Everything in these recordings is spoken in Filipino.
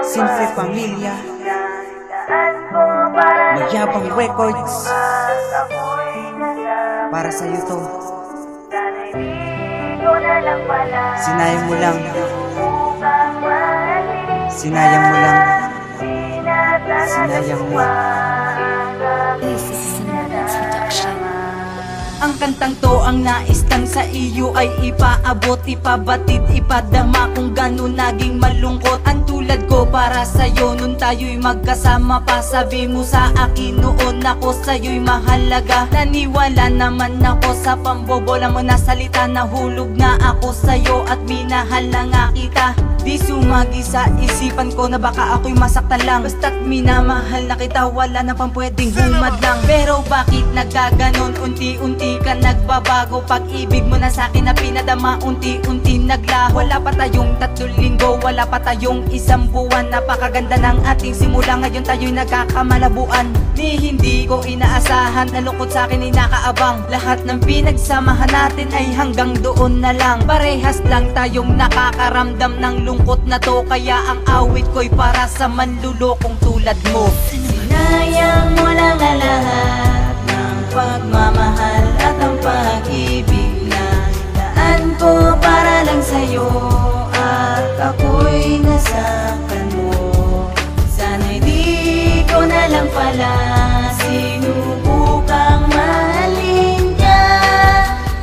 Simple Pamilya, Magyabang Records. Para sa'yo to. Sinayang mo lang. Sinayang mo lang. Sinayang mo. Ang kantang to ang nais kang sa iyo ay ipaabot, ipabatid, ipadama kung gano'n naging malungkot ang tulad ko para sa'yo nun tayo'y magkasama pa. Sabi mo sa akin noon ako sa'yo'y mahalaga. Naniwala naman ako sa pambobola mo na salita. Nahulog na ako sa'yo at minahal na nga kita. Di sumagi sa isipan ko na baka ako'y masaktan lang. Basta't minamahal na kita, wala na pang pwedeng humadlang. Pero bakit nagkaganon? Unti-unti ka nagbabago. Pag-ibig mo na sa'kin na pinadama, unti-unti naglaho. Wala pa tayong 3 linggo, wala pa tayong 1 buwan. Napakaganda ng ating simula, ngayon tayo'y nagkakamalabuan. Ni hindi ko inaasahan, nalungkot sa'kin ay nakaabang. Lahat ng pinagsamahan natin ay hanggang doon na lang. Parehas lang tayong nakakaramdam ng lungkot na to, kaya ang awit ko'y para sa manlulokong tulad mo. Sinayang mo lang ang lahat ng pagmamahal at ang pag-ibig na daan ko para lang sa'yo, at ako'y nasaktan mo. Sana'y di ko na lang pala sinubukang mahalin ka.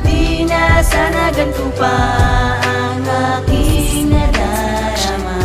Di na sana ganito pa ang aking nadarama.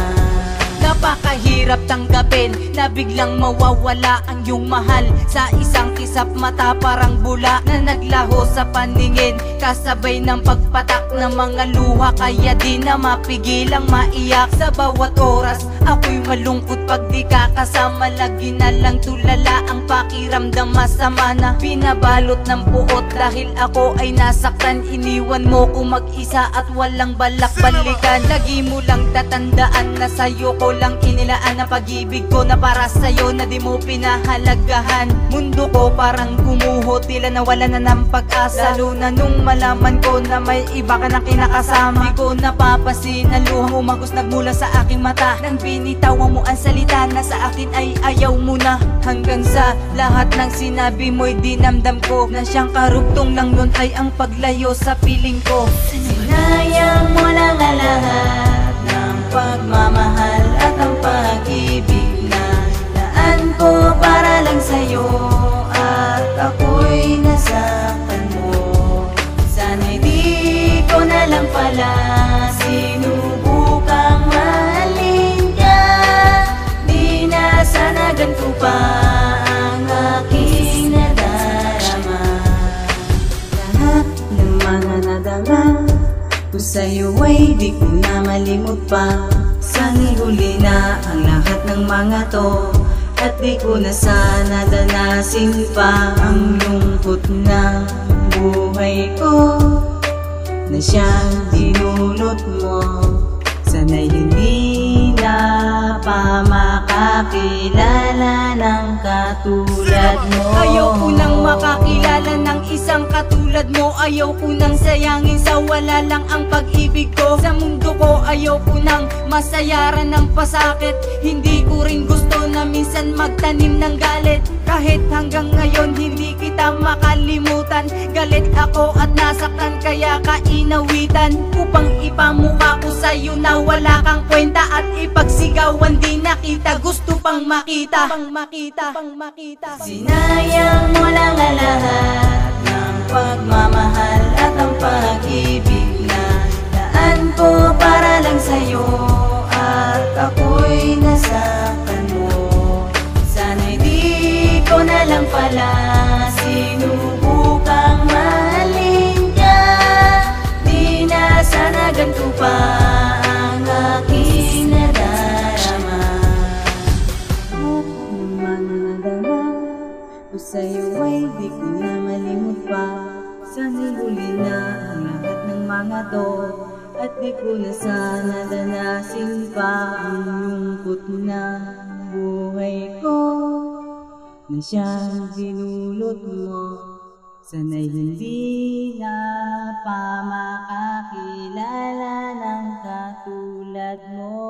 Napakahirap tanggapin na biglang mawawala ang iyong mahal. Sa isang kisap mata parang bula na naglaho sa paningin, kasabay ng pagpatak ng mga luha. Kaya di na mapigilang maiyak sa bawat oras. Ako'y malungkot pag di ka kasama. Lagi na lang tulala ang pakiramdam, masama na pinabalot ng puot. Dahil ako ay nasaktan, iniwan mo ko mag-isa at walang balak balikan. Lagi mo lang tatandaan na sa'yo ko lang inilaan ang pag-ibig ko, na para sa'yo na di mo pinahalagahan. Mundo ko parang gumuho, tila nawala na ng pag-asa. Lalo na nung malaman ko na may iba ka na kinakasama. Di ko napapasin ang luha mo magos nagmula sa aking mata. Nang binitawan mo ang salita na sa akin ay ayaw mo na. Hanggang sa lahat ng sinabi mo'y dinamdam ko na siyang karugtong lang nun ay ang paglayo sa piling ko. Sinayang mo lang ang lahat ng pagmamahal at ang pag-ibig na daan ko para lang sa'yo, at ako'y nasaktan mo. Sana'y di ko na lang pala sinubukang mahalin ka. Di na sana ganito pa ang aking nadarama. Lahat ng mga nadama ko sa'yo ay di ko na malimot pa. Sana'y huli na ang lahat ng mga to, at di ko na sana danasin pa ang lungkot ng buhay ko na siyang dinulot mo. Sana'y hindi na pa makakilala ng katulad mo. Ayaw ko nang makakilala ng isang katulad mo. Ayaw ko nang sayangin sa wala lang ang pag-ibig ko. Sa mundo ko ayaw ko nang masayaran ng pasakit. Hindi ko rin gusto na minsan magtanim ng galit. Kahit hanggang ngayon hindi kita makalimutan. Galit ako at nasaktan kaya ka inawitan, upang ipamukha ko sa'yo na wala kang kwenta, at ipagsigawan di nakita, gusto pang makita. Sinayang mo lang ang lahat ng pagmamahal at ang pag-ibig na daan ko para lang sa'yo, at ako'y nasaktan mo. Sana'y di ko na lang pala sinubukang mahalin ka. Di na sana ganito pa ang aking nadarama. Yung mga nadama ko sa'yo ay di ko na malimot pa. Sana'y huli na ang lahat ng mga to, at di ko na sana danasin pa ang lungkot ng buhay ko na siyang dinulot mo. Sana'y hindi na pa makakilala ng katulad mo.